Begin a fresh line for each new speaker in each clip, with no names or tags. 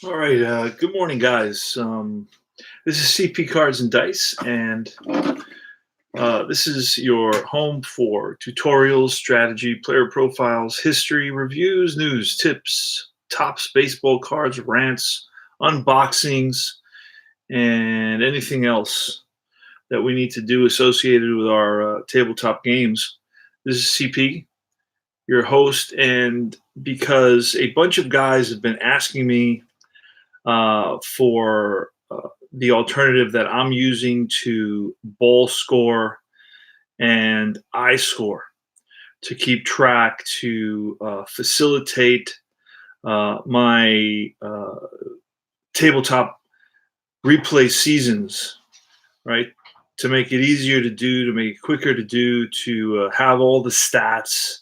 All right. Good morning, guys. This is CP Cards and Dice, and this is your home for tutorials, strategy, player profiles, history, reviews, news, tips, tops, baseball cards, rants, unboxings, and anything else that we need to do associated with our tabletop games. This is CP, your host, and because a bunch of guys have been asking me for the alternative that I'm using to ball score and I score to keep track to facilitate my tabletop replay seasons, right? To make it easier to do, to make it quicker to do, to have all the stats,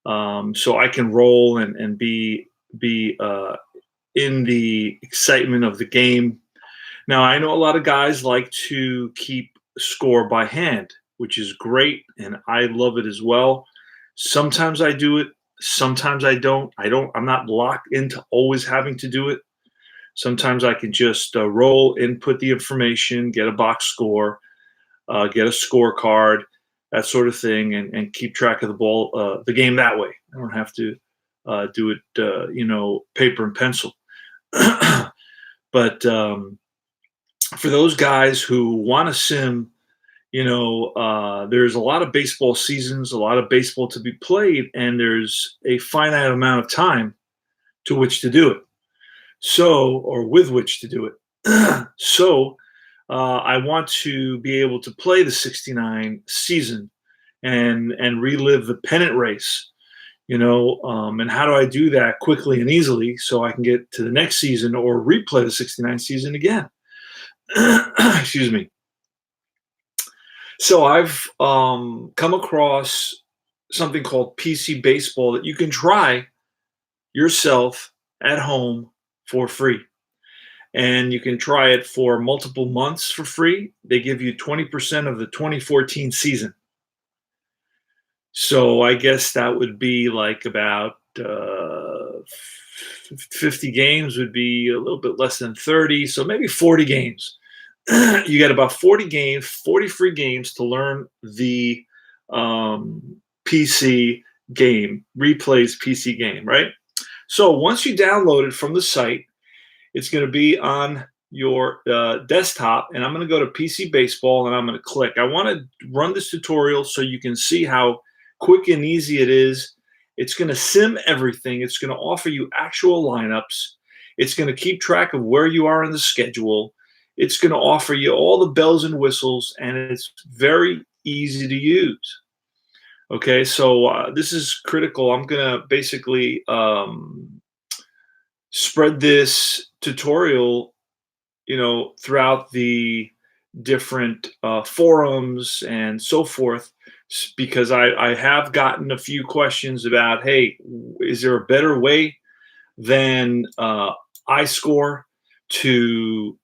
so I can roll and be in the excitement of the game. Now, I know a lot of guys like to keep score by hand, which is great, and I love it as well. Sometimes I do it, sometimes I don't. I'm not locked into always having to do it. Sometimes I can just roll, input the information, get a box score, get a scorecard, that sort of thing, and keep track of the game that way. I don't have to do it, paper and pencil. But for those guys who want to sim, there's a lot of baseball seasons, a lot of baseball to be played, and there's a finite amount of time to which to do it. So, or with which to do it. So, I want to be able to play the '69 season and relive the pennant race. And how do I do that quickly and easily so I can get to the next season or replay the '69 season again? Excuse me. So I've come across something called PC Baseball that you can try yourself at home for free. And you can try it for multiple months for free. They give you 20% of the 2014 season. So I guess that would be like about 50 games would be a little bit less than 30. So maybe 40 games. You get about 40 games, 40 free games to learn the PC game, replays PC game, right? So once you download it from the site, it's going to be on your desktop, and I'm going to go to PC Baseball, and I'm going to click. I want to run this tutorial so you can see how quick and easy it is. It's going to sim everything. It's going to offer you actual lineups. It's going to keep track of where you are in the schedule. It's going to offer you all the bells and whistles, and it's very easy to use. Okay, so this is critical. I'm going to basically spread this tutorial, throughout the different forums and so forth, because I have gotten a few questions about, hey, is there a better way than iScore to,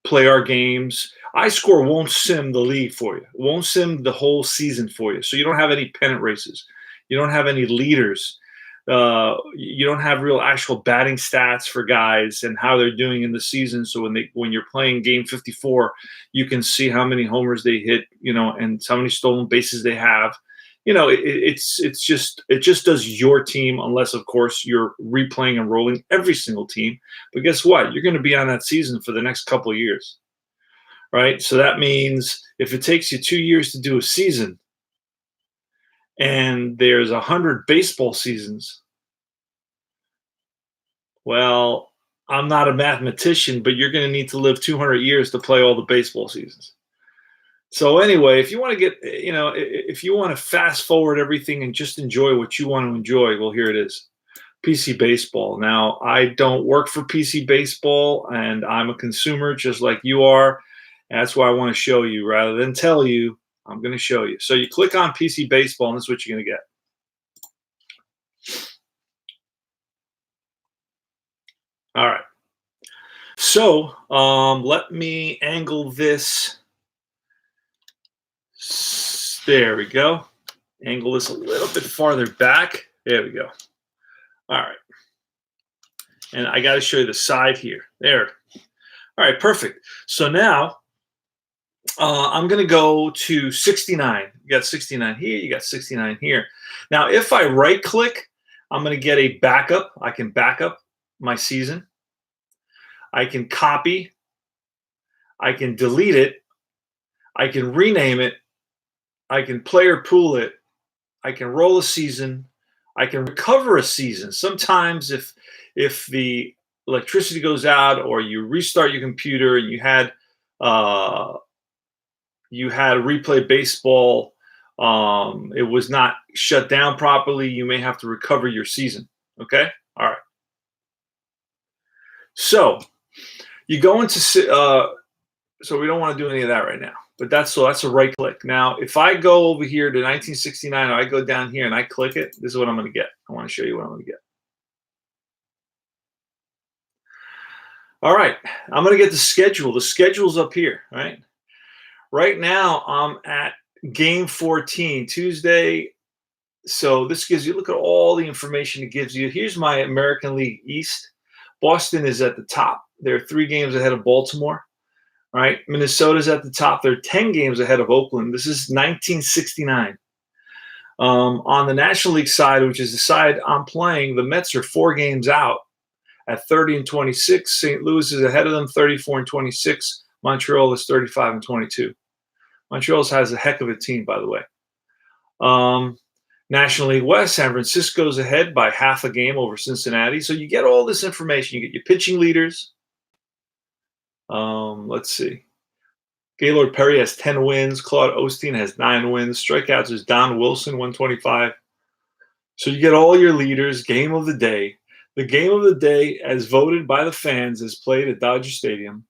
play our games? iScore won't sim the league for you. It won't sim the whole season for you. So you don't have any pennant races. You don't have any leaders. You don't have real actual batting stats for guys and how they're doing in the season. So when you're playing game 54, you can see how many homers they hit, and how many stolen bases they have. It just does your team, unless of course you're replaying and rolling every single team. But guess what? You're going to be on that season for the next couple of years, right? So that means if it takes you 2 years to do a season, and there's 100 baseball seasons, well, I'm not a mathematician, but you're going to need to live 200 years to play all the baseball seasons. So anyway, if you want to if you want to fast forward everything and just enjoy what you want to enjoy, well, here it is. PC Baseball. Now, I don't work for PC Baseball, and I'm a consumer just like you are. And that's why I want to show you. Rather than tell you, I'm going to show you. So you click on PC Baseball, and this is what you're going to get. All right. So let me angle this. There we go. Angle this a little bit farther back. There we go. All right. And I got to show you the side here. There. All right, perfect. So now I'm going to go to 69. You got 69 here. You got 69 here. Now, if I right click, I'm going to get a backup. I can back up my season. I can copy. I can delete it. I can rename it. I can player pool it. I can roll a season. I can recover a season. Sometimes if the electricity goes out or you restart your computer and uh, you had replay baseball, it was not shut down properly, you may have to recover your season. Okay? All right. So you go into so we don't want to do any of that right now. But that's a right click. Now, if I go over here to 1969, or I go down here and I click it, this is what I'm going to get. I want to show you what I'm going to get. All right, I'm going to get the schedule. The schedule's up here, right? Right now, I'm at game 14, Tuesday. So this gives you, look at all the information it gives you. Here's my American League East. Boston is at the top. They're 3 games ahead of Baltimore. Right, Minnesota's at the top. They're 10 games ahead of Oakland. This is 1969. On the National League side, which is the side I'm playing, the Mets are 4 games out at 30 and 26. St. Louis is ahead of them, 34 and 26. Montreal is 35 and 22. Montreal has a heck of a team, by the way. National League West, San Francisco's ahead by half a game over Cincinnati. So you get all this information. You get your pitching leaders. Let's see. Gaylord Perry has 10 wins. Claude Osteen has 9 wins. Strikeouts is Don Wilson, 125. So you get all your leaders. Game of the day. The game of the day, as voted by the fans, is played at Dodger Stadium.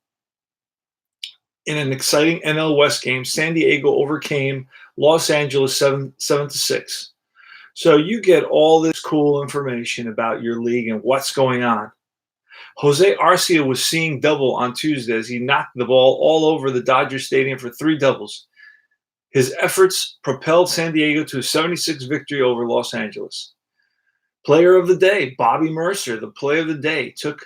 In an exciting NL West game, San Diego overcame Los Angeles 7-6. So you get all this cool information about your league and what's going on. Jose Arcia was seeing double on Tuesday as he knocked the ball all over the Dodger Stadium for 3 doubles. His efforts propelled San Diego to a 76 victory over Los Angeles. Player of the day, Bobby Mercer, the play of the day, took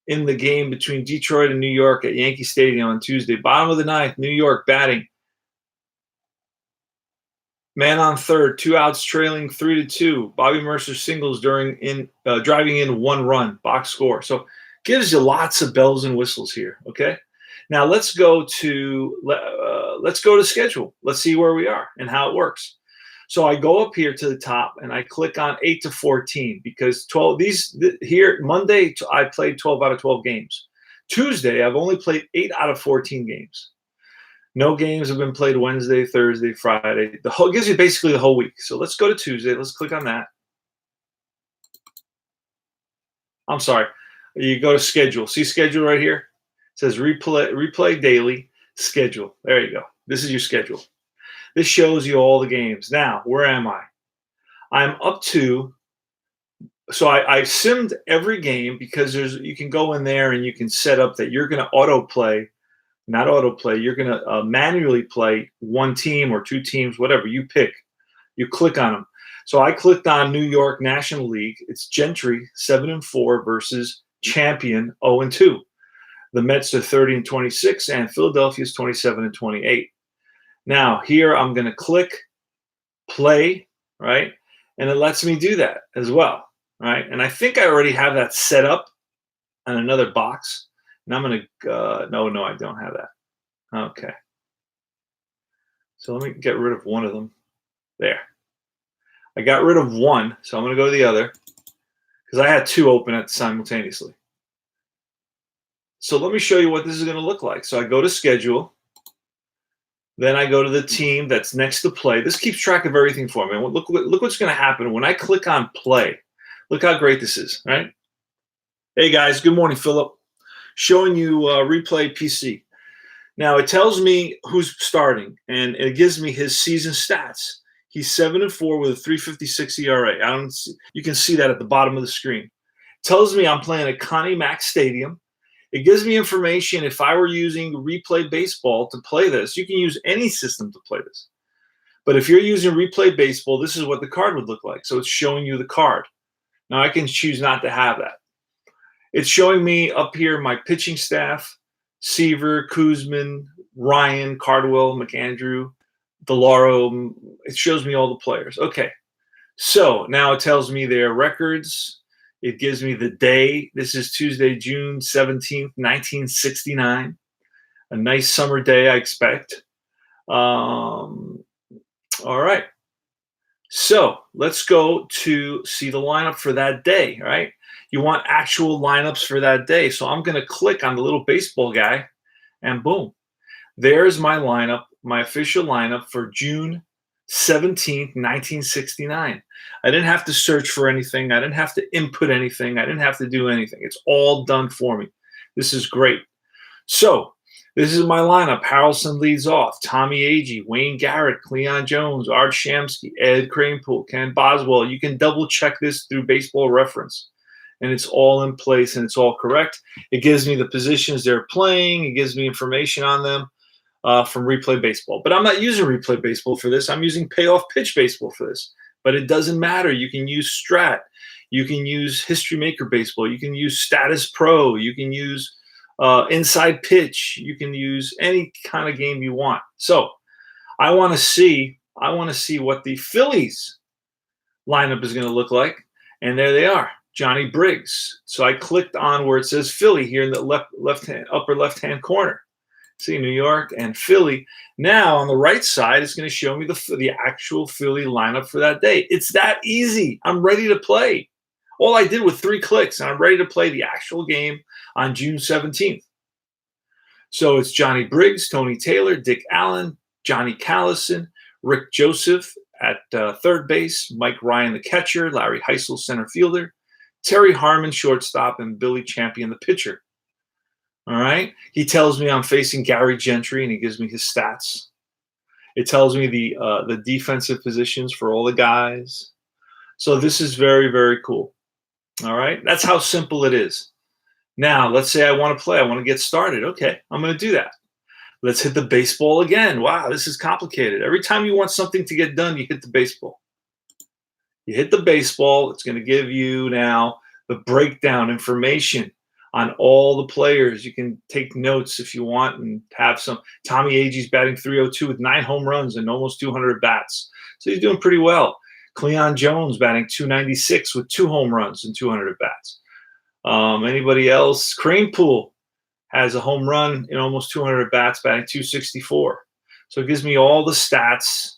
in the game between Detroit and New York at Yankee Stadium on Tuesday. Bottom of the 9th, New York batting. Man on third, 2 outs trailing 3-2. Bobby Mercer singles driving in 1 run, box score. So gives you lots of bells and whistles here. Okay, now let's go to schedule. Let's see where we are and how it works. So I go up here to the top and I click on 8 to 14 because 12 here Monday I played 12 out of 12 games. Tuesday I've only played 8 out of 14 games. No games have been played Wednesday, Thursday, Friday. The whole gives you basically the whole week. So let's go to Tuesday. Let's click on that. I'm sorry. You go to schedule. See schedule right here? It says replay daily schedule. There you go. This is your schedule. This shows you all the games. Now, where am I? I'm up to, so I simmed every game because you can go in there and you can set up that you're going to autoplay, not autoplay, you're going to manually play 1 team or 2 teams, whatever you pick. You click on them. So I clicked on New York National League. It's Gentry 7-4 versus Champion 0-2. The Mets are 30 and 26, and Philadelphia's 27 and 28. Now here I'm going to click play, right? And it lets me do that as well, right? And I think I already have that set up on another box. And I'm going to no, I don't have that. Okay. So let me get rid of one of them. There. I got rid of one, so I'm going to go to the other because I had 2 open simultaneously. So let me show you what this is going to look like. So I go to schedule. Then I go to the team that's next to play. This keeps track of everything for me. Look what's going to happen when I click on play. Look how great this is, right? Hey, guys. Good morning, Philip. Showing you replay PC. Now, it tells me who's starting, and it gives me his season stats. He's 7-4 with a 3.56 ERA. You can see that at the bottom of the screen. It tells me I'm playing at Connie Mack Stadium. It gives me information if I were using Replay Baseball to play this. You can use any system to play this. But if you're using Replay Baseball, this is what the card would look like. So it's showing you the card. Now, I can choose not to have that. It's showing me up here my pitching staff: Seaver, Kuzman, Ryan, Cardwell, McAndrew, DeLauro. It shows me all the players. Okay. So now it tells me their records. It gives me the day. This is Tuesday, June 17th, 1969. A nice summer day, I expect. All right. So let's go to see the lineup for that day, right? You want actual lineups for that day. So I'm going to click on the little baseball guy, and boom, there's my lineup, my official lineup for June 17th, 1969. I didn't have to search for anything. I didn't have to input anything. I didn't have to do anything. It's all done for me. This is great. So this is my lineup. Harrelson leads off. Tommy Agee, Wayne Garrett, Cleon Jones, Art Shamsky, Ed Kranepool, Ken Boswell. You can double check this through Baseball Reference, and it's all in place and it's all correct. It gives me the positions they're playing. It gives me information on them from Replay Baseball. But I'm not using Replay Baseball for this. I'm using Payoff Pitch Baseball for this. But it doesn't matter. You can use Strat. You can use History Maker Baseball. You can use Status Pro. You can use Inside Pitch. You can use any kind of game you want. So I want to see what the Phillies lineup is going to look like. And there they are, Johnny Briggs. So I clicked on where it says Philly here in the upper left-hand corner. See, New York and Philly. Now on the right side, it's going to show me the actual Philly lineup for that day. It's that easy. I'm ready to play. All I did with 3 clicks, and I'm ready to play the actual game on June 17th. So it's Johnny Briggs, Tony Taylor, Dick Allen, Johnny Callison, Rick Joseph at third base, Mike Ryan, the catcher, Larry Heisel, center fielder, Terry Harmon, shortstop, and Billy Champion, the pitcher. All right. He tells me I'm facing Gary Gentry, and he gives me his stats. It tells me the defensive positions for all the guys. So this is very, very cool. All right. That's how simple it is. Now, let's say I want to play. I want to get started. Okay, I'm going to do that. Let's hit the baseball again. Wow, this is complicated. Every time you want something to get done, you hit the baseball. You hit the baseball. It's going to give you now the breakdown information on all the players. You can take notes if you want and have some. Tommy Agee's batting .302 with 9 home runs and almost 200 bats. So he's doing pretty well. Cleon Jones batting .296 with 2 home runs and 200 bats. Anybody else? Kranepool has a home run in almost 200 bats, batting .264. So it gives me all the stats.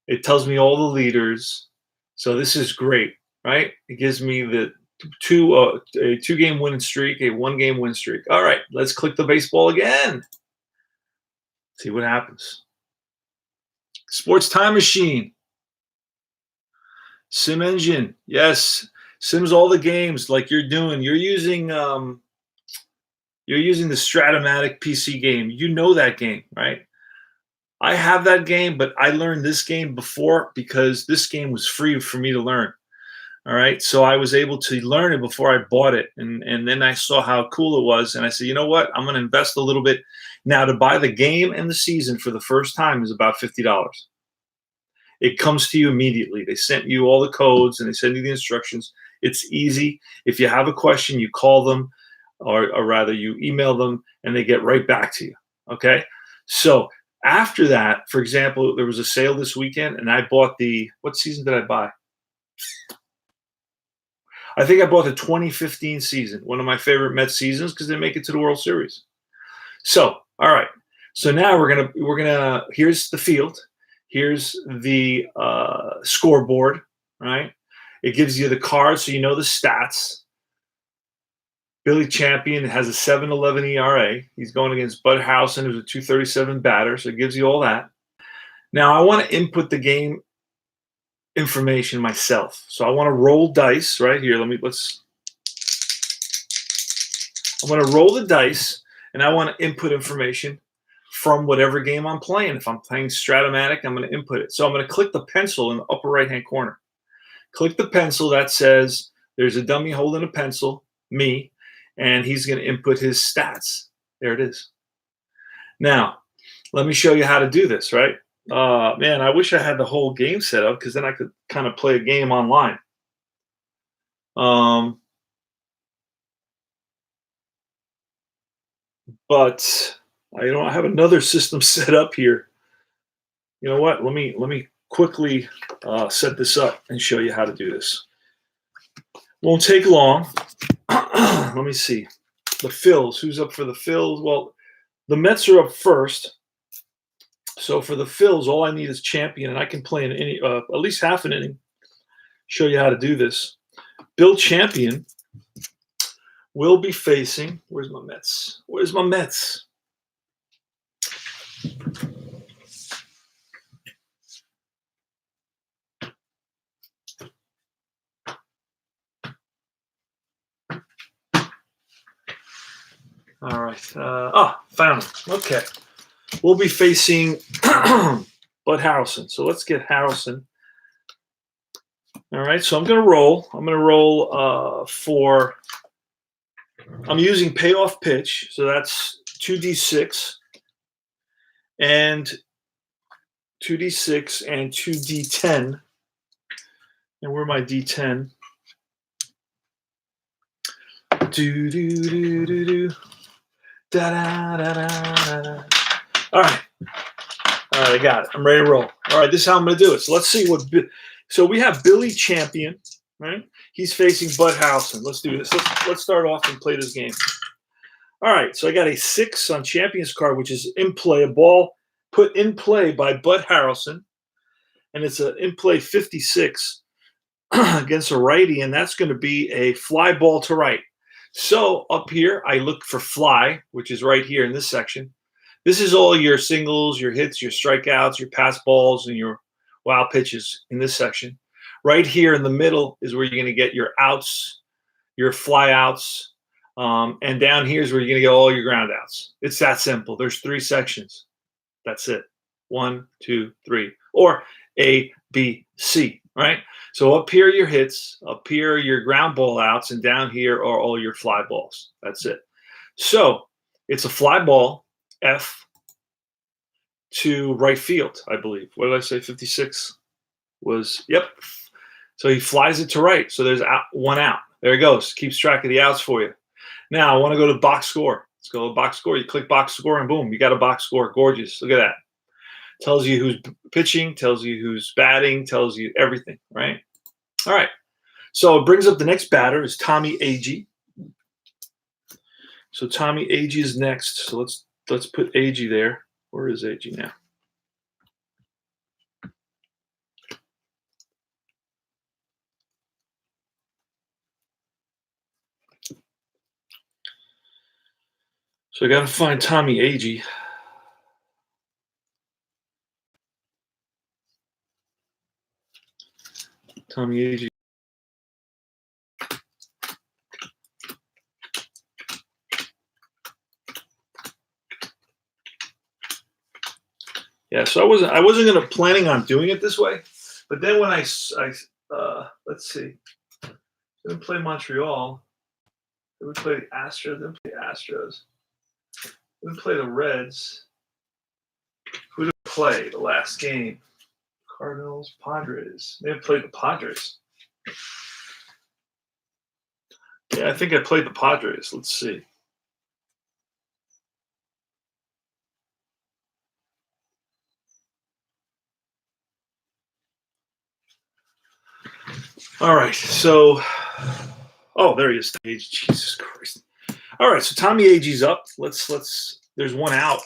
It tells me all the leaders. So this is great, right? It gives me the a 2-game winning streak, a 1-game win streak. All right, let's click the baseball again. See what happens. Sports Time Machine. Sim Engine. Yes. Sims all the games like you're doing. You're using the Stratomatic PC game. You know that game, right? I have that game, but I learned this game before because this game was free for me to learn. All right. So I was able to learn it before I bought it. And then I saw how cool it was. And I said, you know what? I'm going to invest a little bit. Now, to buy the game and the season for the first time is about $50. It comes to you immediately. They sent you all the codes and they send you the instructions. It's easy. If you have a question, you call them, or rather you email them, and they get right back to you. Okay? So after that, for example, there was a sale this weekend, and I bought what season did I buy? I think I bought the 2015 season, one of my favorite Mets seasons because they make it to the World Series. So, all right. So now we're gonna here's the field. Here's the scoreboard, right? It gives you the cards so you know the stats. Billy Champion has a 7.11 ERA. He's going against Bud Howson, who's a 237 batter, so it gives you all that. Now I want to input the game information myself. So I want to roll dice right here. I'm going to roll the dice, and I want to input information from whatever game I'm playing. If I'm playing Stratomatic, I'm going to input it. So I'm going to click the pencil in the upper right-hand corner. Click the pencil that says there's a dummy holding a pencil, me, and he's going to input his stats. There it is. Now, let me show you how to do this, right? Man, I wish I had the whole game set up because then I could kind of play a game online. but I don't have another system set up here. You know what? Let me quickly set this up and show you how to do this. Won't take long. Let me see. The fills. Who's up for the fills? Well, the Mets are up first. So for the fills, all I need is champion, and I can play in any at least half an inning. Show you how to do this. Bill Champion will be facing. Where's my Mets? Where's my Mets? All right. Found him. Okay. We'll be facing Bud Harrelson. So let's get Harrelson. All right. So I'm going to roll. I'm going to roll for. I'm using payoff pitch. So that's 2d6 and 2d6 and 2d10. And where my d10? Do do do do do. Da da da da da. All right, I got it. I'm ready to roll. All right, this is how I'm going to do it. So let's see what. So we have Billy Champion, right? He's facing Bud Harrelson. Let's do this. Let's start off and play this game. All right, so I got a 6 on Champion's card, which is in play, a ball put in play by Bud Harrelson, and it's an in play 56 against a righty, and that's going to be a fly ball to right. So up here, I look for fly, which is right here in this section. This is all your singles, your hits, your strikeouts, your pass balls, and your wild pitches in this section. Right here in the middle is where you're going to get your outs, your fly outs, and down here is where you're going to get all your ground outs. It's that simple. There's 3 sections. That's it. 1, 2, 3. Or A, B, C, right? So up here are your hits, up here are your ground ball outs, and down here are all your fly balls. That's it. So it's a fly ball, F, to right field, I believe. What did I say? 56 was, yep. So he flies it to right. So there's one out. There it goes. Keeps track of the outs for you. Now I want to go to box score. Let's go to box score. You click box score and boom, you got a box score. Gorgeous. Look at that. Tells you who's pitching, tells you who's batting, tells you everything, right? All right. So it brings up the next batter is Tommy Agee. So Tommy Agee is next. So let's put Agee there. Where is Agee now? So I got to find Tommy Agee. Tommy Agee. Yeah, so I wasn't gonna planning on doing it this way, but then when let's see, didn't play Montreal, then we play the Astros, then play Astros, then play the Reds. Who did we play the last game? Cardinals, Padres. They played the Padres. Yeah, I think I played the Padres. Let's see. All right, so there he is. Jesus Christ. All right, so Tommy Agee's up. There's one out.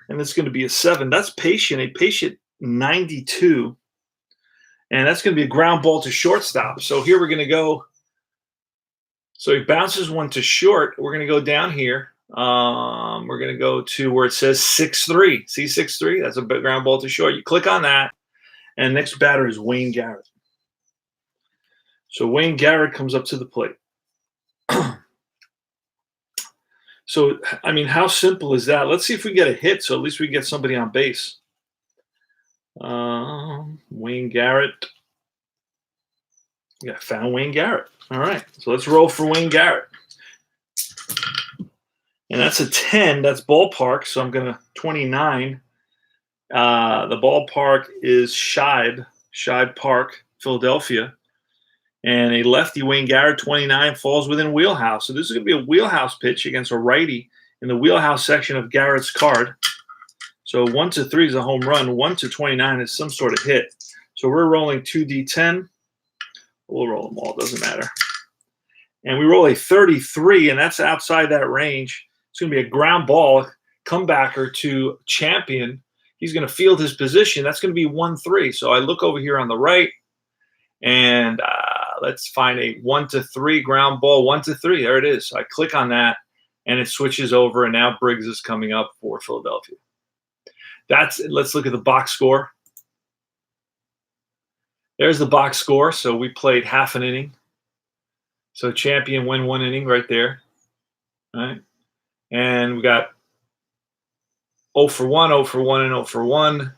And it's going to be a 7. That's patient, a patient 92. And that's going to be a ground ball to shortstop. So here we're going to go. So he bounces one to short. We're going to go down here. We're going to go to where it says 6-3. See 6-3? That's a ground ball to short. You click on that. And next batter is Wayne Garrett. So Wayne Garrett comes up to the plate. So, I mean, how simple is that? Let's see if we get a hit, so at least we get somebody on base. Wayne Garrett. Yeah, found Wayne Garrett. All right, so let's roll for Wayne Garrett. And that's a 10. That's ballpark, so I'm going to 29. The ballpark is Shibe Park, Philadelphia. And a lefty, Wayne Garrett, 29, falls within wheelhouse. So this is going to be a wheelhouse pitch against a righty in the wheelhouse section of Garrett's card. So 1-3 is a home run. 1-29 is some sort of hit. So we're rolling 2d10. We'll roll them all. Doesn't matter. And we roll a 33, and that's outside that range. It's going to be a ground ball, comebacker to Champion. He's going to field his position. That's going to be 1-3. So I look over here on the right, and let's find a 1-3 ground ball. 1-3. There it is. So I click on that, and it switches over, and now Briggs is coming up for Philadelphia. Let's look at the box score. There's the box score. So we played half an inning. So Champion win 1 inning right there. All right. And we got 0 for 1, 0 for 1, and 0 for 1.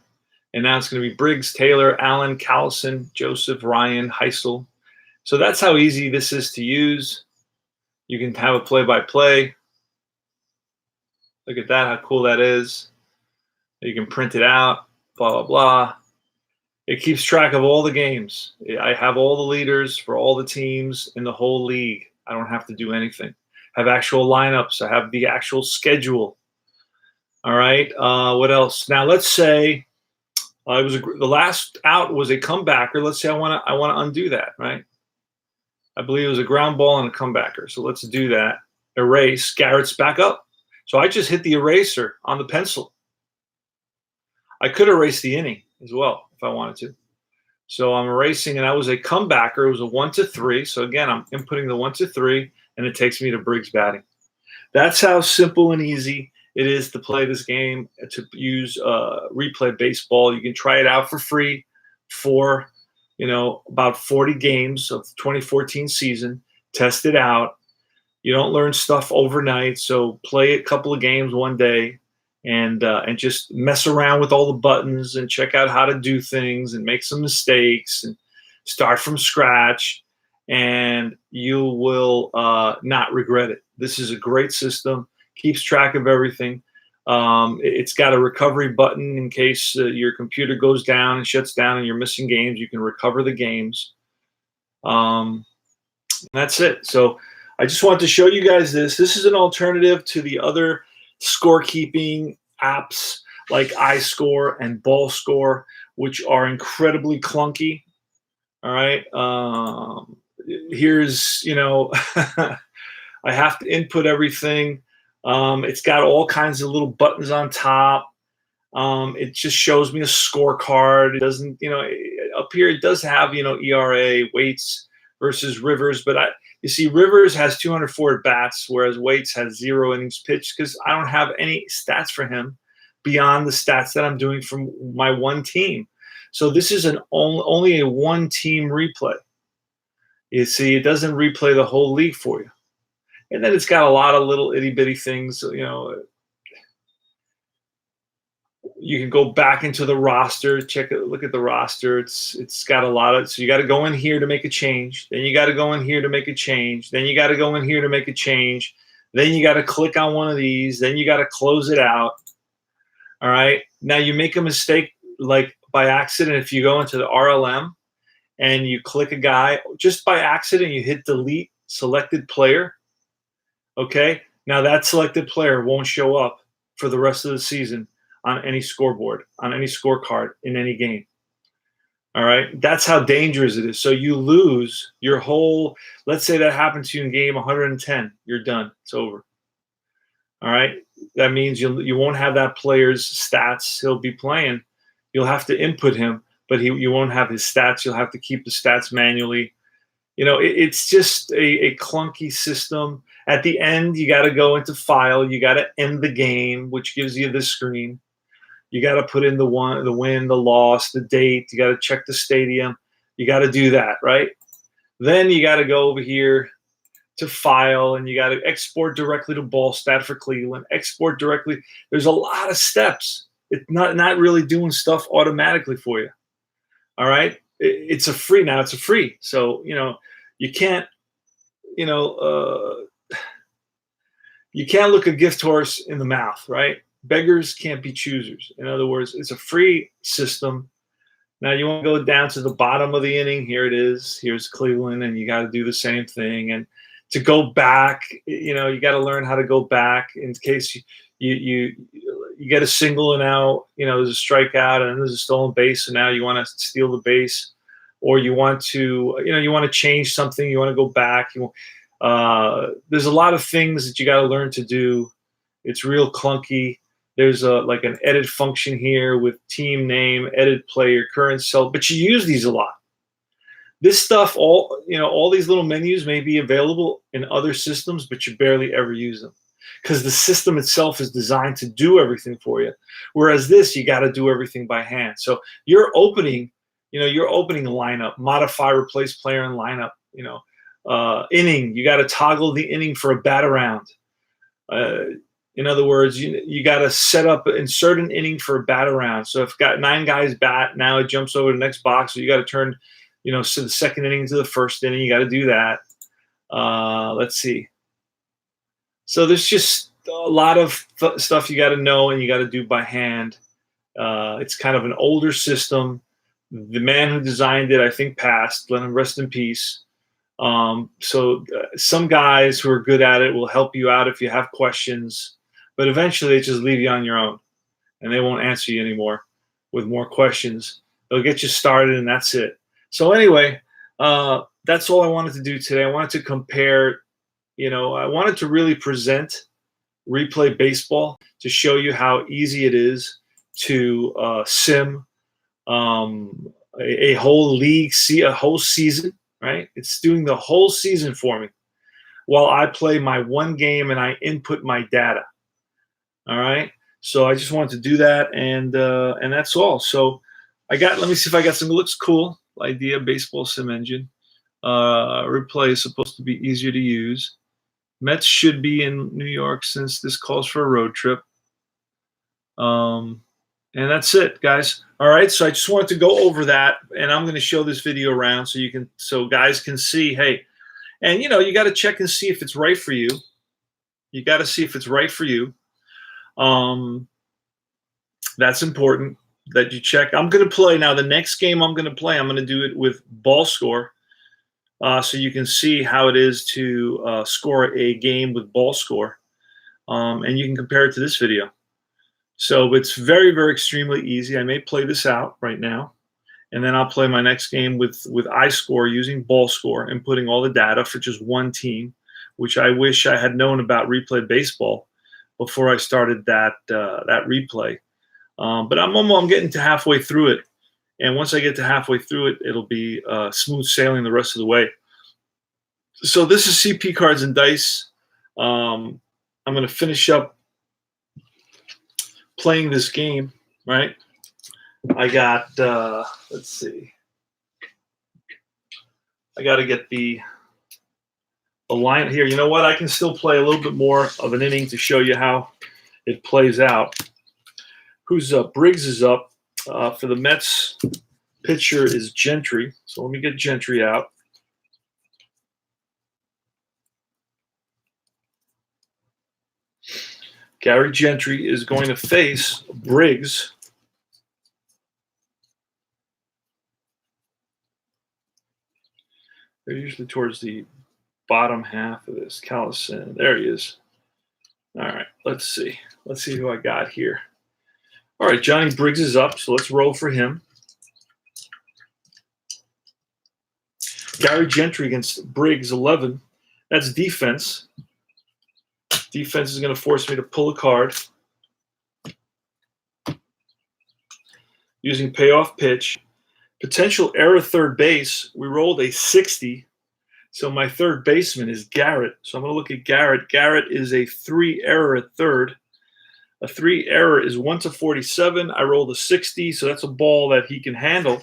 And now it's going to be Briggs, Taylor, Allen, Callison, Joseph, Ryan, Heisel. So that's how easy this is to use. You can have a play-by-play. Look at that, how cool that is. You can print it out, blah, blah, blah. It keeps track of all the games. I have all the leaders for all the teams in the whole league. I don't have to do anything. I have actual lineups. I have the actual schedule. All right. What else? Now let's say the last out was a comebacker. Let's say I want to undo that. Right. I believe it was a ground ball and a comebacker. So let's do that. Erase. Garrett's back up. So I just hit the eraser on the pencil. I could erase the inning as well if I wanted to. So I'm erasing, and that was a comebacker. It was a 1-3. So again, I'm inputting the 1-3, and it takes me to Briggs batting. That's how simple and easy it is to play this game, to use replay baseball. You can try it out for free for, about 40 games of the 2014 season. Test it out. You don't learn stuff overnight, so play a couple of games one day. And just mess around with all the buttons and check out how to do things and make some mistakes and start from scratch, and you will not regret it. This is a great system, keeps track of everything. It's got a recovery button in case your computer goes down and shuts down and you're missing games. You can recover the games. That's it. So I just wanted to show you guys this. This is an alternative to the other scorekeeping apps like iScore and BallScore, which are incredibly clunky. All right. Here's, I have to input everything. It's got all kinds of little buttons on top. It just shows me a scorecard. It doesn't, up here it does have, ERA, weights versus Rivers, but you see, Rivers has 204 at-bats, whereas Waits has 0 innings pitched, because I don't have any stats for him beyond the stats that I'm doing from my one team. So this is only a one-team replay. You see, it doesn't replay the whole league for you. And then it's got a lot of little itty-bitty things, You can go back into the roster, look at the roster. It's got a lot of, so you got to go in here to make a change. Then you got to go in here to make a change. Then you got to go in here to make a change. Then you got to click on one of these. Then you got to close it out. All right. Now you make a mistake, like by accident, if you go into the RLM and you click a guy, just by accident, you hit delete selected player. Okay. Now that selected player won't show up for the rest of the season on any scoreboard, on any scorecard in any game. All right. That's how dangerous it is. So you lose your whole, let's say that happened to you in game 110. You're done. It's over. All right. That means you won't have that player's stats. He'll be playing. You'll have to input him, but you won't have his stats. You'll have to keep the stats manually. It's just a clunky system. At the end, you got to go into file. You got to end the game, which gives you this screen. You got to put in the win, the loss, the date. You got to check the stadium. You got to do that, right? Then you got to go over here to file, and you got to export directly to Ballstat for Cleveland. Export directly. There's a lot of steps. It's not really doing stuff automatically for you. All right? It's a free now. It's a free. So, you can't, you can't look a gift horse in the mouth, right? Beggars can't be choosers. In other words, it's a free system. Now you want to go down to the bottom of the inning. Here it is. Here's Cleveland, and you got to do the same thing. And to go back, you got to learn how to go back in case you get a single and now there's a strikeout and there's a stolen base, and now you want to steal the base, or you want to change something. You want to go back. There's a lot of things that you got to learn to do. It's real clunky. There's like an edit function here with team name, edit player, current cell, but you use these a lot. This stuff, all these little menus may be available in other systems, but you barely ever use them because the system itself is designed to do everything for you. Whereas this, you got to do everything by hand. So you're opening a lineup, modify, replace player in lineup, inning, you got to toggle the inning for a bat around. In other words, you got to insert an inning for a bat around. So if got 9 guys bat, now it jumps over to the next box. So you got to turn, so the second inning to the first inning. You got to do that. Let's see. So there's just a lot of stuff you got to know and you got to do by hand. It's kind of an older system. The man who designed it, I think, passed. Let him rest in peace. So some guys who are good at it will help you out if you have questions. But eventually they just leave you on your own and they won't answer you anymore with more questions. They'll get you started and that's it. So anyway, that's all I wanted to do today. I wanted to compare, I wanted to really present Replay Baseball to show you how easy it is to sim a whole league, a whole season, right? It's doing the whole season for me while I play my one game and I input my data. All right. So I just wanted to do that, and that's all. So let me see if I got something that looks cool. Idea baseball sim engine. Replay is supposed to be easier to use. Mets should be in New York since this calls for a road trip. And that's it, guys. All right. So I just wanted to go over that, and I'm going to show this video around so guys can see, hey, and you got to check and see if it's right for you. You got to see if it's right for you. That's important that you check. I'm going to play now. The next game I'm going to play, I'm going to do it with ball score, so you can see how it is to score a game with ball score, and you can compare it to this video. So it's very, very extremely easy. I may play this out right now, and then I'll play my next game with iScore using ball score and putting all the data for just one team, which I wish I had known about Replay Baseball before I started that replay. But I'm getting to halfway through it, and once I get to halfway through it, it'll be smooth sailing the rest of the way. So this is CP Cards and Dice. I'm going to finish up playing this game, right? I got, let's see. I got to get the line here. You know what? I can still play a little bit more of an inning to show you how it plays out. Who's up? Briggs is up. For the Mets, pitcher is Gentry. So let me get Gentry out. Gary Gentry is going to face Briggs. They're usually towards the bottom half of this. Callison, there he is. All right, let's see. Let's see who I got here. All right, Johnny Briggs is up, so let's roll for him. Gary Gentry against Briggs, 11. That's defense. Defense is going to force me to pull a card. Using payoff pitch. Potential error third base. We rolled a 60. So my third baseman is Garrett. So I'm going to look at Garrett. Garrett is a 3 error at third. A 3 error is 1/47. I rolled a 60, so that's a ball that he can handle.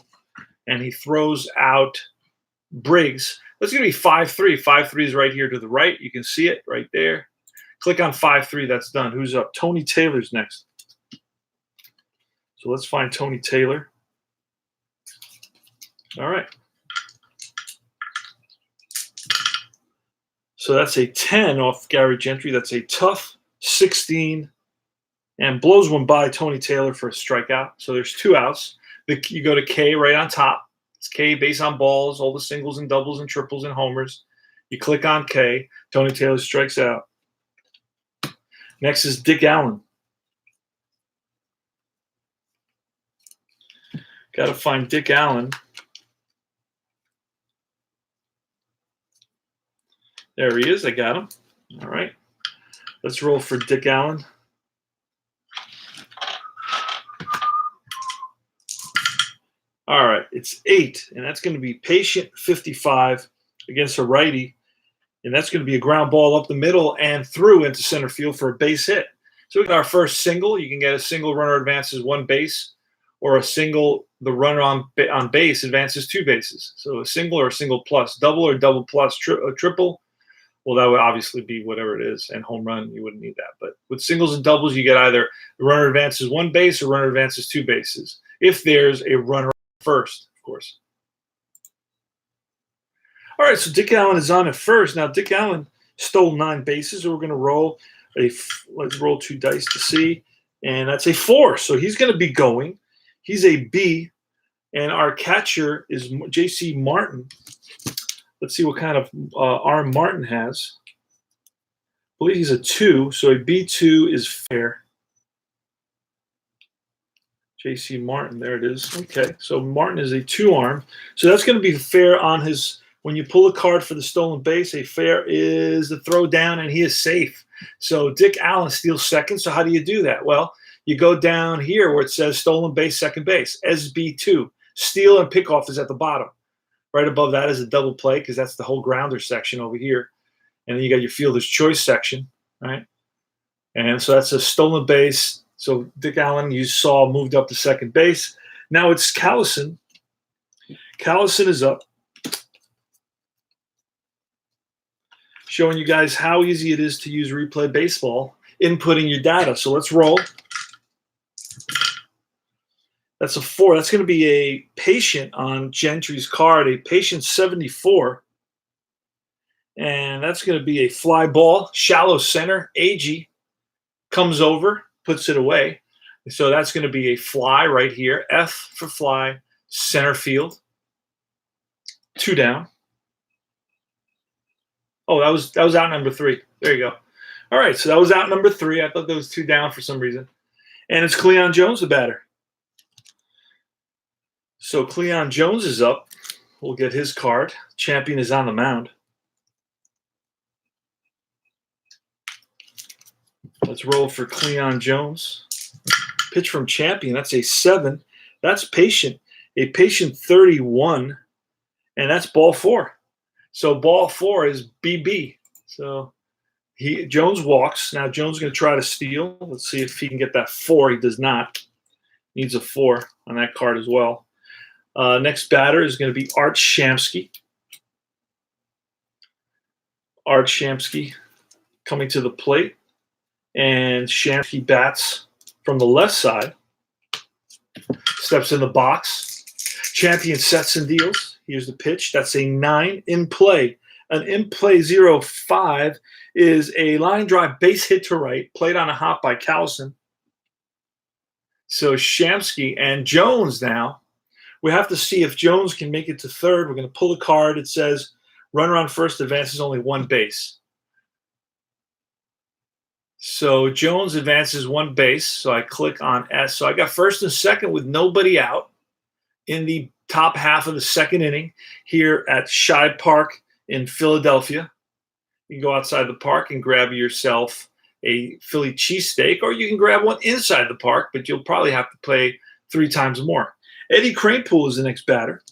And he throws out Briggs. That's going to be 5-3. 5-3 is right here to the right. You can see it right there. Click on 5-3. That's done. Who's up? Tony Taylor's next. So let's find Tony Taylor. All right. So that's a 10 off Gary Gentry. That's a tough 16. And blows one by Tony Taylor for a strikeout. So there's 2 outs. You go to K right on top. It's K, base on balls, all the singles and doubles and triples and homers. You click on K. Tony Taylor strikes out. Next is Dick Allen. Got to find Dick Allen. There he is. I got him. All right. Let's roll for Dick Allen. All right. It's 8, and that's going to be patient 55 against a righty. And that's going to be a ground ball up the middle and through into center field for a base hit. So we got our first single. You can get a single runner advances 1 base, or a single, the runner on base advances 2 bases. So a single or a single plus, double or double plus, triple. Well, that would obviously be whatever it is. And home run, you wouldn't need that. But with singles and doubles, you get either the runner advances 1 base or runner advances 2 bases. If there's a runner first, of course. All right, so Dick Allen is on at first. Now, Dick Allen stole 9 bases. So we're going to roll let's roll 2 dice to see. And that's a 4. So he's going to be going. He's a B. And our catcher is J.C. Martin. Let's see what kind of arm Martin has. I believe he's a 2. So a B2 is fair. J.C. Martin, there it is. Okay, so Martin is a 2 arm. So that's going to be fair on his. When you pull a card for the stolen base, a fair is the throw down, and he is safe. So Dick Allen steals second. So how do you do that? Well, you go down here where it says stolen base, second base, SB2. Steal and pickoff is at the bottom. Right above that is a double play because that's the whole grounder section over here. And then you got your fielder's choice section, right? And so that's a stolen base. So Dick Allen, you saw, moved up to second base. Now it's Callison. Callison is up. Showing you guys how easy it is to use Replay Baseball, inputting your data. So let's roll. That's a 4. That's going to be a patient on Gentry's card, a patient 74. And that's going to be a fly ball, shallow center. AG comes over, puts it away. So that's going to be a fly right here. F for fly, center field. 2 down. Oh, that was out number 3. There you go. All right, so that was out number 3. I thought that was 2 down for some reason. And it's Cleon Jones, the batter. So Cleon Jones is up. We'll get his card. Champion is on the mound. Let's roll for Cleon Jones. Pitch from Champion. That's a 7. That's patient. A patient 31. And that's ball 4. So ball 4 is BB. So Jones walks. Now Jones is going to try to steal. Let's see if he can get that 4. He does not. Needs a 4 on that card as well. Next batter is going to be Art Shamsky. Art Shamsky coming to the plate. And Shamsky bats from the left side. Steps in the box. Champion sets and deals. Here's the pitch. That's a 9 in play. An in play 0-5 is a line drive base hit to right, played on a hop by Callison. So Shamsky and Jones now. We have to see if Jones can make it to third. We're going to pull the card. It says runner on first advances only 1 base. So Jones advances 1 base. So I click on S. So I got first and second with nobody out in the top half of the second inning here at Shibe Park in Philadelphia. You can go outside the park and grab yourself a Philly cheesesteak, or you can grab one inside the park, but you'll probably have to pay 3 times more. Eddie Kranepool is the next batter.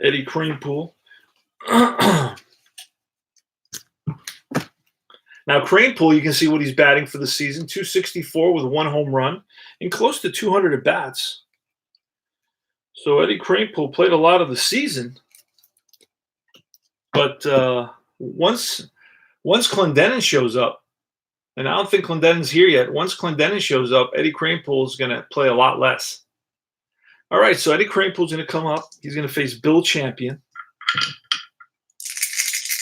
Eddie Kranepool. Now, Kranepool, you can see what he's batting for the season. 264 with 1 home run and close to 200 at bats. So Eddie Kranepool played a lot of the season. But once Clendenin shows up, and I don't think Clendenin's here yet. Once Clendenin shows up, Eddie Kranepool is going to play a lot less. All right, so Eddie Kranepool's going to come up. He's going to face Bill Champion.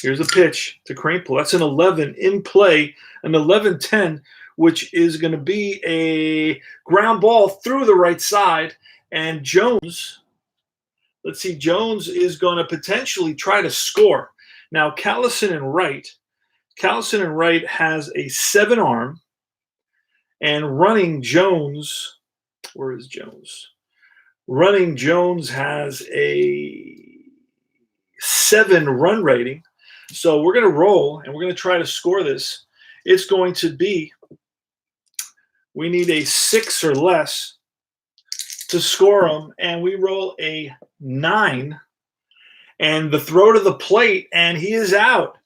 Here's a pitch to Kranepool. That's an 11 in play, an 11-10 which is going to be a ground ball through the right side. And Jones, let's see, Jones is going to potentially try to score. Now, Callison and Wright has a 7 arm, and running Jones, where is Jones? Running Jones has a 7 run rating. So we're going to roll, and we're going to try to score this. It's going to be, we need a 6 or less to score them, and we roll a 9, and the throw to the plate, and he is out.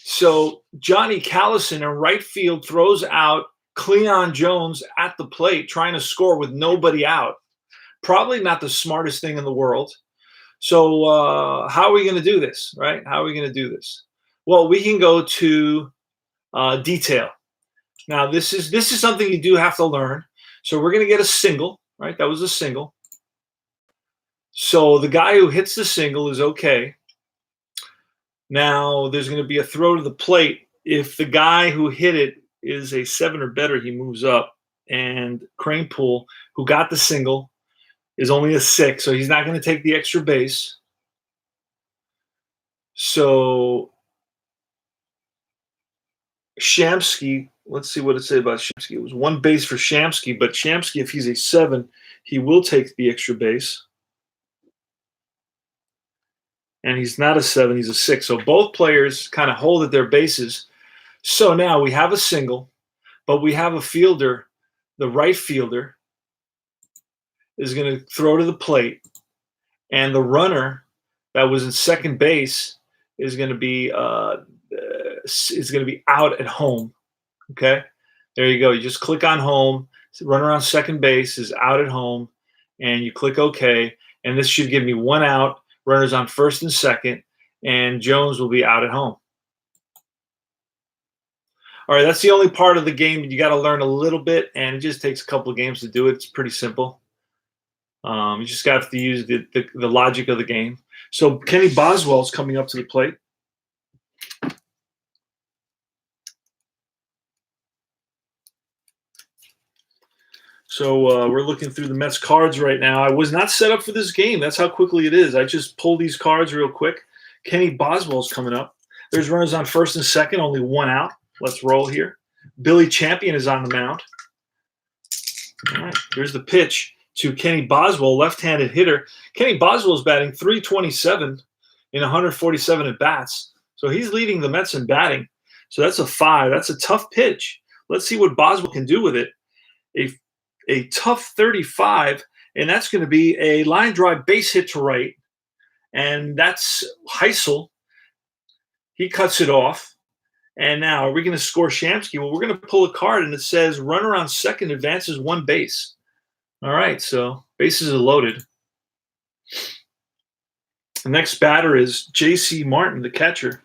So Johnny Callison in right field throws out Cleon Jones at the plate, trying to score with nobody out. Probably not the smartest thing in the world. So how are we going to do this, right? How are we going to do this? Well, we can go to detail. Now, this is something you do have to learn. So we're going to get a single, right? That was a single. So the guy who hits the single is okay. Now, there's going to be a throw to the plate. If the guy who hit it is a 7 or better, he moves up. And Kranepool, who got the single, is only a 6, so he's not going to take the extra base. So Shamsky, let's see what it said about Shamsky. It was 1 base for Shamsky, but Shamsky, if he's a 7, he will take the extra base. And he's not a 7, he's a 6. So both players kind of hold at their bases. So now we have a single, but we have a fielder, the right fielder, is going to throw to the plate. And the runner that was in second base is going to be out at home. Okay, there you go. You just click on home. Runner on second base is out at home, and you click OK. And this should give me 1 out. Runners on first and second, and Jones will be out at home. All right, that's the only part of the game you got to learn a little bit, and it just takes a couple of games to do it. It's pretty simple. You just got to use the logic of the game. So Kenny Boswell's coming up to the plate. So we're looking through the Mets cards right now. I was not set up for this game. That's how quickly it is. I just pulled these cards real quick. Kenny Boswell's coming up. There's runners on first and second, only 1 out. Let's roll here. Billy Champion is on the mound. All right, here's the pitch to Kenny Boswell, left-handed hitter. Kenny Boswell's batting .327 in 147 at-bats. So he's leading the Mets in batting. So that's a 5. That's a tough pitch. Let's see what Boswell can do with it. A tough 35, and that's going to be a line drive base hit to right. And that's Heisel. He cuts it off. And now, are we going to score Shamsky? Well, we're going to pull a card, and it says runner on second advances 1 base. All right, so bases are loaded. The next batter is J.C. Martin, the catcher.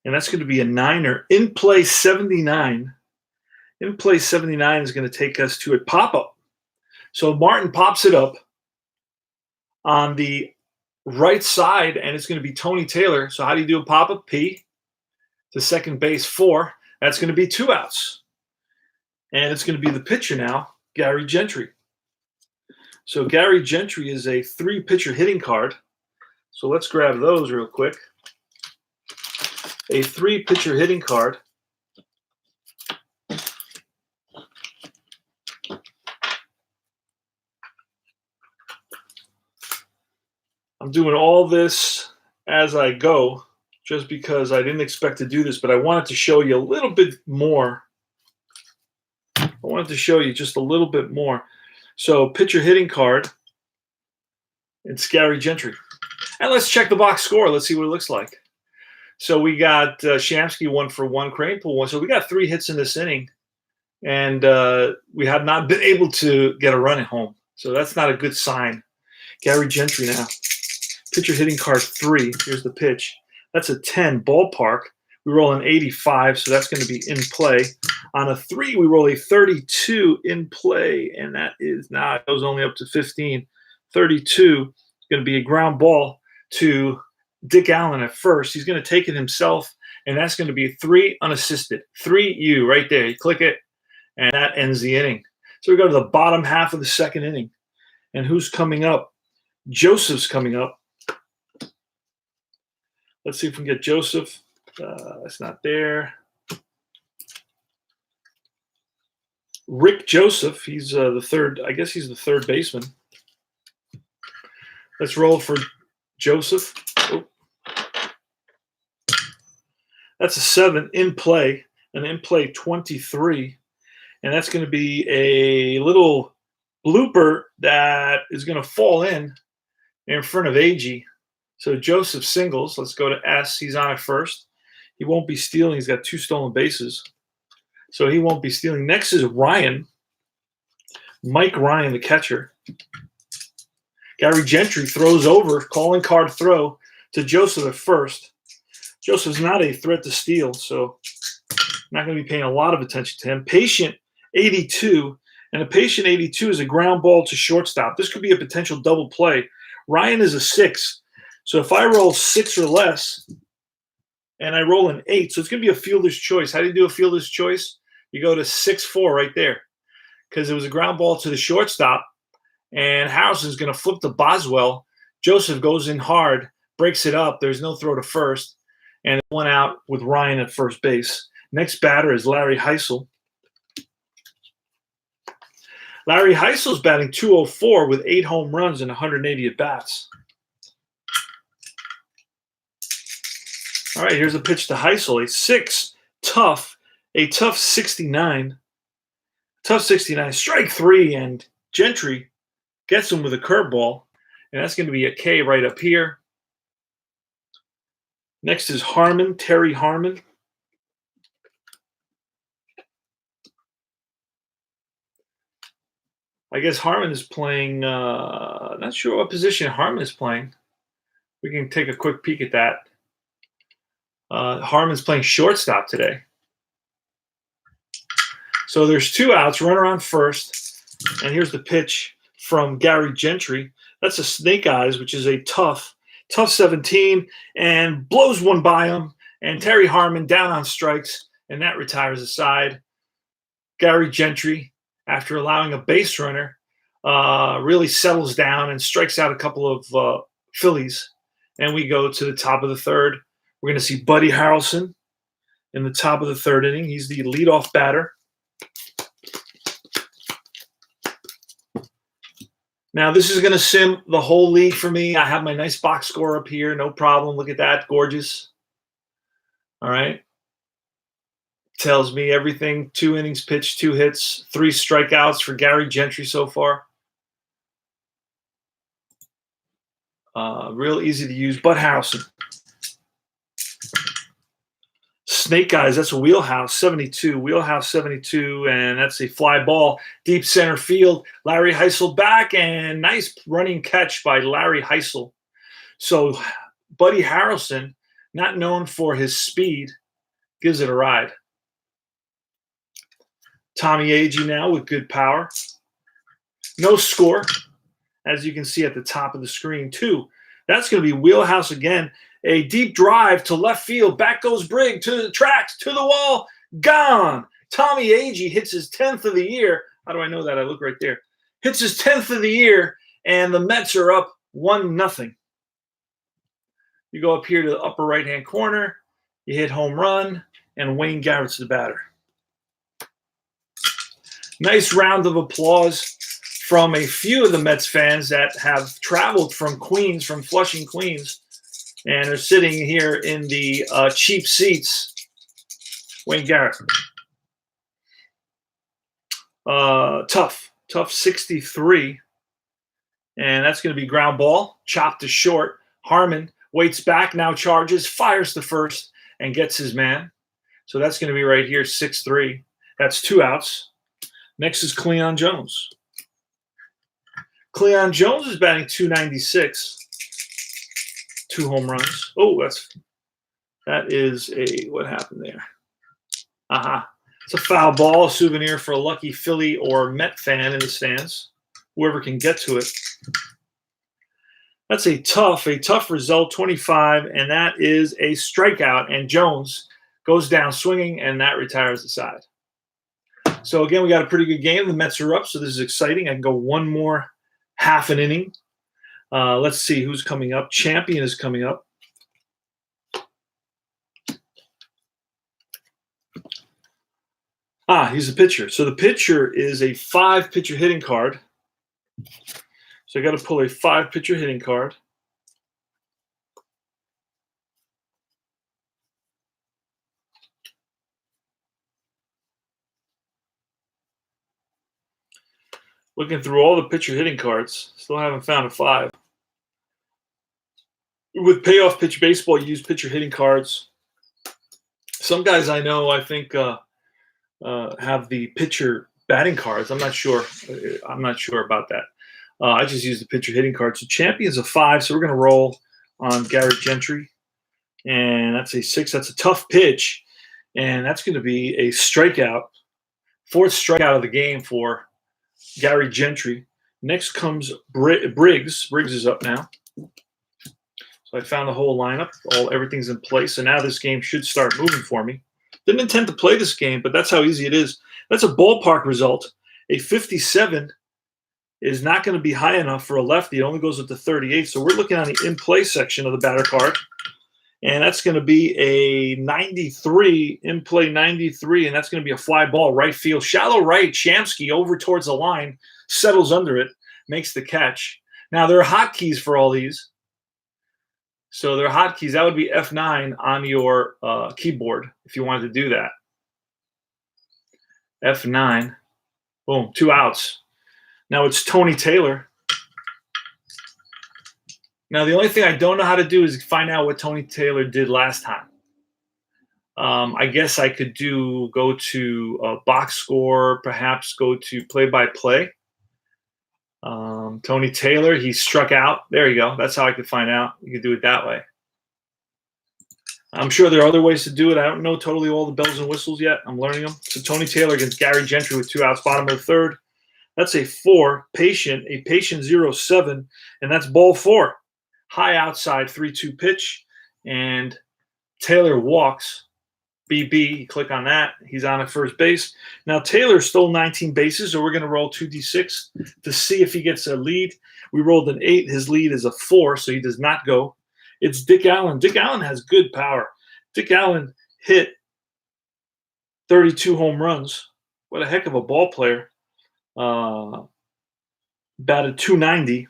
And that's going to be a 9er. In play 79. In play 79 is going to take us to a pop-up. So Martin pops it up on the right side, and it's going to be Tony Taylor. So how do you do a pop-up? P to second base 4. That's going to be 2 outs. And it's going to be the pitcher now, Gary Gentry. So Gary Gentry is a 3-pitcher hitting card. So let's grab those real quick. A 3-pitcher hitting card. I'm doing all this as I go just because I didn't expect to do this, but I wanted to show you a little bit more. I wanted to show you just a little bit more. So pitcher hitting card. It's Gary Gentry. And let's check the box score. Let's see what it looks like. So we got Shamsky 1 for 1, Kranepool 1. So we got 3 hits in this inning, and we have not been able to get a run at home. So that's not a good sign. Gary Gentry now. Pitcher hitting card 3. Here's the pitch. That's a 10 ballpark. We roll an 85, so that's going to be in play. On a 3, we roll a 32 in play, and that is not. It goes only up to 15. 32 is going to be a ground ball to Dick Allen at first. He's going to take it himself, and that's going to be 3 unassisted. 3-U right there. You click it, and that ends the inning. So we go to the bottom half of the second inning. And who's coming up? Joseph's coming up. Let's see if we can get Joseph. It's not there. Rick Joseph. He's the third. I guess he's the third baseman. Let's roll for Joseph. Oh. That's a 7 in play, an in play 23. And that's going to be a little blooper that is going to fall in front of AG. So Joseph singles. Let's go to S. He's on at first. He won't be stealing. He's got 2 stolen bases. So he won't be stealing. Next is Ryan. Mike Ryan, the catcher. Gary Gentry throws over, calling card throw to Joseph at first. Joseph's not a threat to steal, so not going to be paying a lot of attention to him. Patient 82, and a patient 82 is a ground ball to shortstop. This could be a potential double play. Ryan is a 6, so if I roll 6 or less, and I roll an 8, so it's going to be a fielder's choice. How do you do a fielder's choice? You go to 6-4 right there, because it was a ground ball to the shortstop, and Harrison's going to flip to Boswell. Joseph goes in hard, breaks it up. There's no throw to first, and 1 out with Ryan at first base. Next batter is Larry Heisel. Larry Heisel's batting .204 with 8 home runs and 180 at-bats. All right, here's a pitch to Heisel. A tough 69. Tough 69. Strike 3, and Gentry gets him with a curveball, and that's going to be a K right up here. Next is Harmon, Terry Harmon. I guess Harmon is playing, not sure what position Harmon is playing. We can take a quick peek at that. Harmon's playing shortstop today. So there's 2 outs, runner on first, and here's the pitch from Gary Gentry. That's a snake eyes, which is a tough 17, and blows one by him, and Terry Harmon down on strikes, and that retires the side. Gary Gentry, after allowing a base runner, really settles down and strikes out a couple of Phillies. And we go to the top of the third. We're going to see Buddy Harrelson in the top of the third inning. He's the leadoff batter. Now, this is going to sim the whole league for me. I have my nice box score up here. No problem. Look at that. Gorgeous. All right. Tells me everything. 2 innings pitched, 2 hits, 3 strikeouts for Gary Gentry so far. Real easy to use. Bud Harrelson. Snake Eyes, that's a Wheelhouse 72. Wheelhouse 72, and that's a fly ball. Deep center field. Larry Heisel back, and nice running catch by Larry Heisel. So Buddy Harrelson, not known for his speed, gives it a ride. Tommy Agee now with good power. No score, as you can see at the top of the screen, 2. That's going to be Wheelhouse again. A deep drive to left field. Back goes Brigg to the tracks, to the wall. Gone. Tommy Agee hits his 10th of the year. How do I know that? I look right there. Hits his 10th of the year, and the Mets are up 1-0. You go up here to the upper right-hand corner. You hit home run, and Wayne Garrett's the batter. Nice round of applause from a few of the Mets fans that have traveled from Queens, from Flushing, Queens, and are sitting here in the cheap seats. Wayne Garrett. Tough 63. And that's going to be ground ball, chopped to short. Harmon waits back, now charges, fires to first, and gets his man. So that's going to be right here, 6-3. That's 2 outs. Next is Cleon Jones. Cleon Jones is batting .296. 2 home runs. Oh, that is a, what happened there? Aha. It's a foul ball, a souvenir for a lucky Philly or Met fan in the stands. Whoever can get to it. That's a tough result, 25, and that is a strikeout. And Jones goes down swinging, and that retires the side. So again, we got a pretty good game. The Mets are up, so this is exciting. I can go one more half an inning. Let's see who's coming up. Champion is coming up. He's the pitcher. So the pitcher is a 5-pitcher hitting card. So I got to pull a 5-pitcher hitting card. Looking through all the pitcher hitting cards, still haven't found a 5. With payoff pitch baseball, you use pitcher hitting cards. Some guys I know, I think, have the pitcher batting cards. I'm not sure. I'm not sure about that. I just use the pitcher hitting card. So champion's a 5, so we're going to roll on Garrett Gentry. And that's a 6. That's a tough pitch. And that's going to be a strikeout. 4th strikeout of the game for Gary Gentry. Next comes Briggs. Briggs is up now. So I found the whole lineup. Everything's in place. So now this game should start moving for me. Didn't intend to play this game, but that's how easy it is. That's a ballpark result. A 57 is not going to be high enough for a lefty. It only goes up to 38. So we're looking on the in-play section of the batter card. And that's going to be a 93, in-play 93, and that's going to be a fly ball, right field. Shallow right, Shamsky over towards the line, settles under it, makes the catch. Now, there are hotkeys for all these. So there are hotkeys. That would be F9 on your keyboard if you wanted to do that. F9. Boom, 2 outs. Now it's Tony Taylor. Now, the only thing I don't know how to do is find out what Tony Taylor did last time. I guess I could go to box score, perhaps go to play-by-play. Tony Taylor, he struck out. There you go. That's how I could find out. You could do it that way. I'm sure there are other ways to do it. I don't know totally all the bells and whistles yet. I'm learning them. So Tony Taylor against Gary Gentry with 2 outs, bottom of the 3rd. That's a 4, a patient 0-7, and that's ball 4. High outside 3-2 pitch, and Taylor walks. BB, you click on that. He's on at first base. Now, Taylor stole 19 bases, so we're going to roll 2d6 to see if he gets a lead. We rolled an 8. His lead is a 4, so he does not go. It's Dick Allen. Dick Allen has good power. Dick Allen hit 32 home runs. What a heck of a ball player. Batted 290.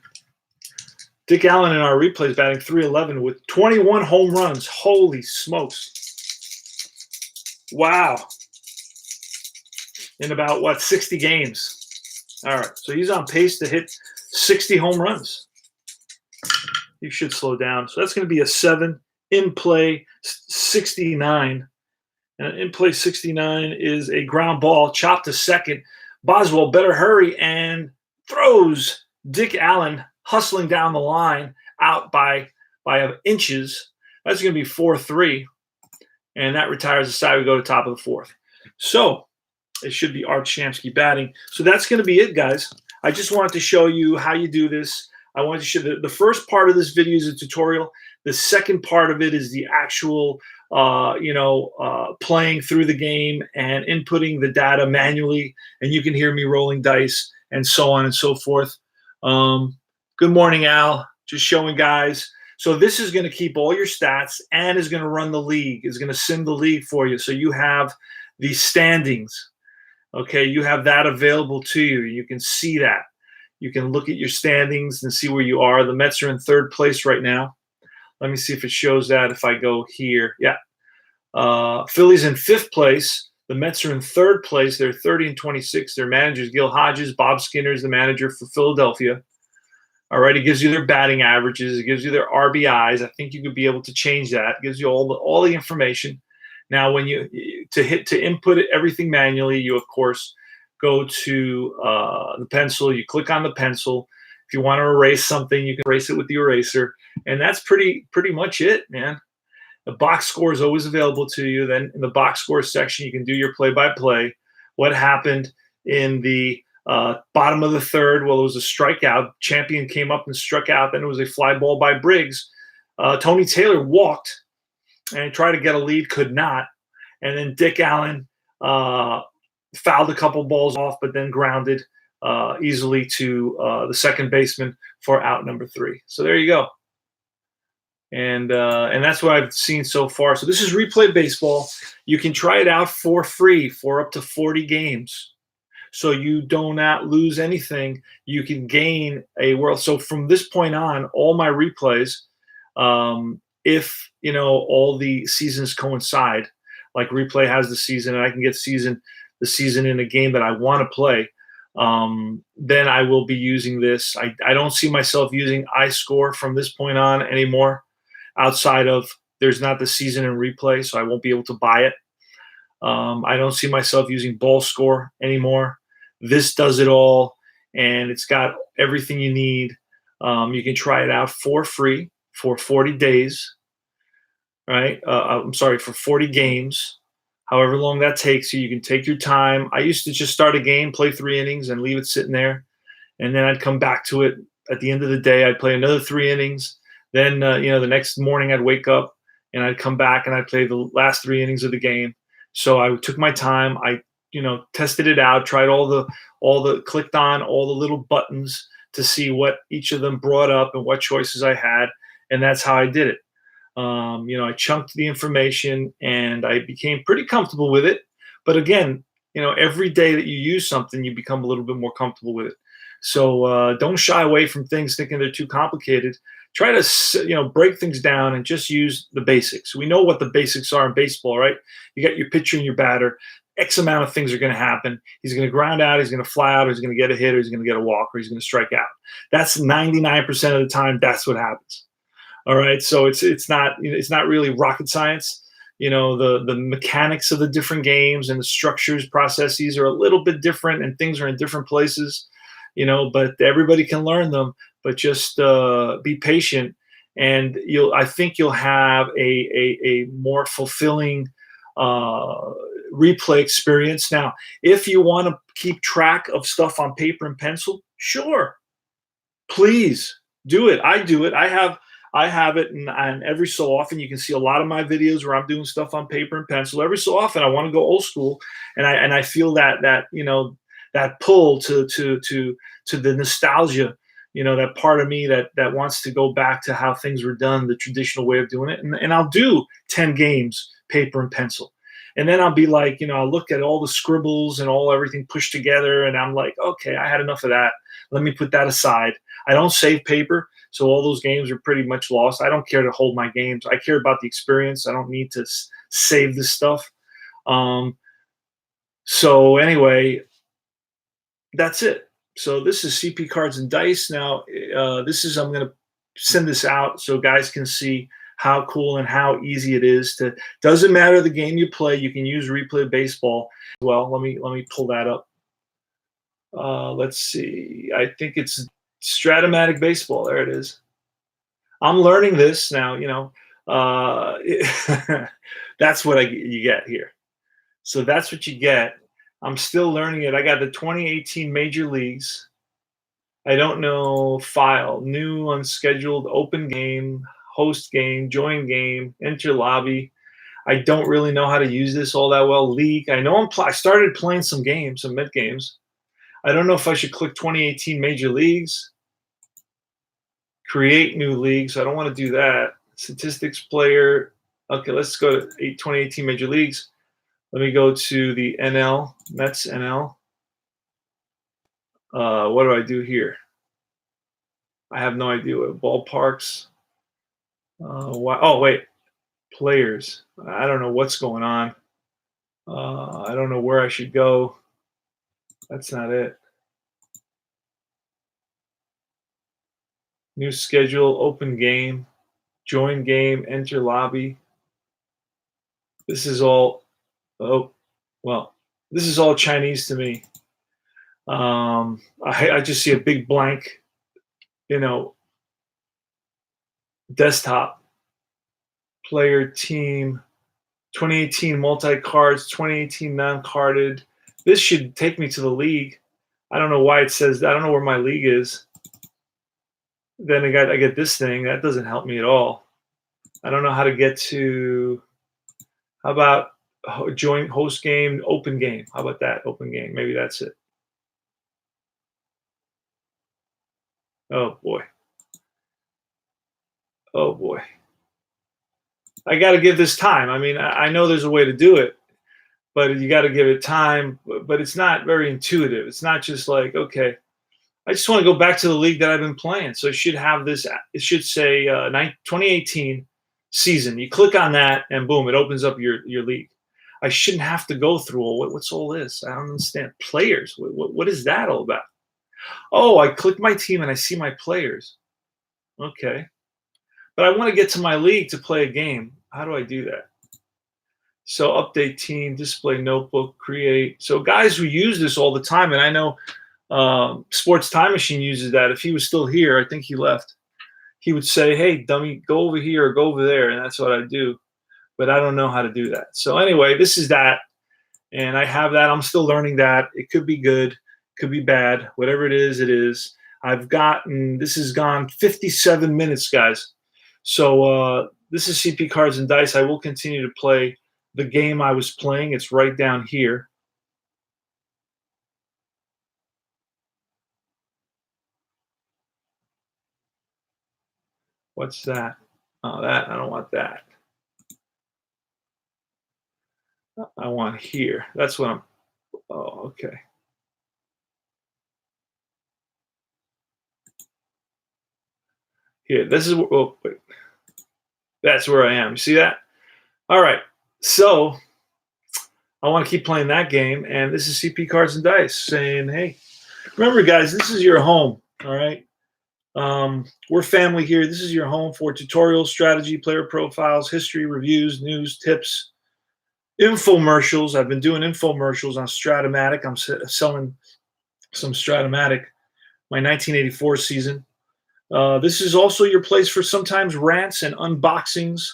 Dick Allen in our replays batting 311 with 21 home runs. Holy smokes. Wow. In about, 60 games. All right, so he's on pace to hit 60 home runs. He should slow down. So that's going to be a 7. In play 69. And in play 69 is a ground ball, chopped to second. Boswell better hurry and throws Dick Allen hustling down the line out by inches. That's going to be 4-3, and that retires the side. We go to top of the 4th. So it should be Art Shamsky batting. So that's going to be it, guys. I just wanted to show you how you do this. I wanted to show the first part of this video is a tutorial. The second part of it is the actual, playing through the game and inputting the data manually, and you can hear me rolling dice and so on and so forth. Good morning, Al. Just showing guys. So this is going to keep all your stats and is going to run the league, is going to sim the league for you. So you have the standings. Okay, you have that available to you. You can see that. You can look at your standings and see where you are. The Mets are in 3rd place right now. Let me see if it shows that if I go here. Yeah. Phillies in 5th place. The Mets are in 3rd place. They're 30-26. Their managers, Gil Hodges, Bob Skinner is the manager for Philadelphia. All right, it gives you their batting averages. It gives you their RBIs. I think you could be able to change that. It gives you all the information. Now, when to input everything manually, you of course go to the pencil. You click on the pencil. If you want to erase something, you can erase it with the eraser, and that's pretty much it, man. The box score is always available to you. Then in the box score section, you can do your play-by-play. What happened in the Bottom of the third, well, it was a strikeout. Champion came up and struck out. Then it was a fly ball by Briggs. Tony Taylor walked and tried to get a lead, could not. And then Dick Allen fouled a couple balls off, but then grounded easily to the second baseman for out number 3. So there you go. And that's what I've seen so far. So this is replay baseball. You can try it out for free for up to 40 games. So you do not lose anything. You can gain a world. So from this point on, all my replays, if all the seasons coincide, like replay has the season, and I can get the season in a game that I want to play, then I will be using this. I don't see myself using iScore from this point on anymore, outside of there's not the season in replay, so I won't be able to buy it. I don't see myself using ball score anymore. This does it all, and it's got everything you need. You can try it out for free for 40 days, right? I'm sorry, for 40 games, however long that takes you. You can take your time. I used to just start a game, play 3 innings, and leave it sitting there, and then I'd come back to it at the end of the day. I'd play another 3 innings. Then, the next morning I'd wake up and I'd come back and I'd play the last 3 innings of the game. So I took my time. I, tested it out, tried clicked on all the little buttons to see what each of them brought up and what choices I had. And that's how I did it. I chunked the information and I became pretty comfortable with it. But again, every day that you use something, you become a little bit more comfortable with it. So don't shy away from things thinking they're too complicated. Try to, break things down and just use the basics. We know what the basics are in baseball, right? You got your pitcher and your batter. X amount of things are going to happen. He's going to ground out. He's going to fly out. Or he's going to get a hit. Or he's going to get a walk. Or he's going to strike out. That's 99% of the time. That's what happens. All right. So it's not really rocket science. The mechanics of the different games and the structures, processes are a little bit different, and things are in different places. But everybody can learn them. But just be patient, and I think you'll have a more fulfilling replay experience. Now, if you want to keep track of stuff on paper and pencil, sure, please do it. I do it. I have it, and every so often you can see a lot of my videos where I'm doing stuff on paper and pencil. Every so often I want to go old school, and I feel that pull to the nostalgia, that part of me that wants to go back to how things were done, the traditional way of doing it. And I'll do 10 games paper and pencil. And then I'll be like, I'll look at all the scribbles and everything pushed together, and I'm like, okay, I had enough of that. Let me put that aside. I don't save paper, so all those games are pretty much lost. I don't care to hold my games. I care about the experience. I don't need to save this stuff. So anyway, that's it. So this is CP Cards and Dice. Now, I'm going to send this out so guys can see how cool and how easy it is to. Doesn't matter the game you play. You can use Replay Baseball. Well, let me pull that up. Let's see. I think it's Stratomatic Baseball. There it is. I'm learning this now. That's what you get here. So that's what you get. I'm still learning it. I got the 2018 Major Leagues. I don't know. File, new, unscheduled, open game, host game, join game, enter lobby. I don't really know how to use this all that well. League. I know I started playing some games, some mid games. I don't know if I should click 2018 Major Leagues. Create new leagues. I don't want to do that. Statistics player. Okay, let's go to 2018 Major Leagues. Let me go to the NL, Mets NL. What do I do here? I have no idea what ballparks. Oh, wait. Players. I don't know what's going on. I don't know where I should go. That's not it. New schedule, open game, join game, enter lobby. This is all, this is all Chinese to me. I just see a big blank, desktop, player, team, 2018 multi-cards, 2018 non-carded. This should take me to the league. I don't know why it says that. I don't know where my league is. Then I get this thing that doesn't help me at all. I don't know how to get to. How about join host game, open game? How about that? Open game. Maybe that's it. Oh boy. Oh boy. I got to give this time. I mean, I know there's a way to do it, but you got to give it time. But it's not very intuitive. It's not just like, okay, I just want to go back to the league that I've been playing. So it should have this. It should say 2018 season. You click on that, and boom, it opens up your league. I shouldn't have to go through all what's all this. I don't understand. Players. What is that all about? Oh, I click my team and I see my players. Okay, but I want to get to my league to play a game. How do I do that? So update team, display notebook, create. So guys who use this all the time, and I know Sports Time Machine uses that. If he was still here, I think he left. He would say, "Hey, dummy, go over here or go over there," and that's what I do. But I don't know how to do that. So anyway, this is that, and I have that. I'm still learning that. It could be good, could be bad. Whatever it is, it is. I've gotten. This has gone 57 minutes, guys. So this is CP Cards and Dice. I will continue to play the game I was playing. It's right down here. What's that? Oh, that I don't want that. I want here. That's what I'm. Oh, okay. Here. This is. Oh, wait. That's where I am. You see that? All right. So I want to keep playing that game, and this is CP Cards and Dice saying, "Hey, remember, guys, this is your home. All right. We're family here. This is your home for tutorials, strategy, player profiles, history, reviews, news, tips, infomercials. I've been doing infomercials on Stratomatic. I'm selling some Stratomatic, my 1984 season. This is also your place for sometimes rants and unboxings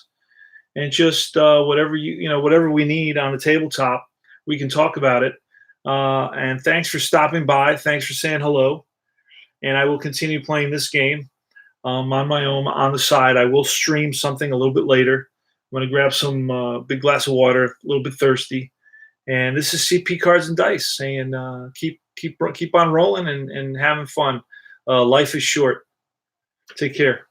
and just whatever whatever we need on the tabletop. We can talk about it. And thanks for stopping by. Thanks for saying hello. And I will continue playing this game on my own on the side. I will stream something a little bit later. I'm going to grab some big glass of water, a little bit thirsty. And this is CP Cards and Dice saying keep on rolling and having fun. Life is short. Take care.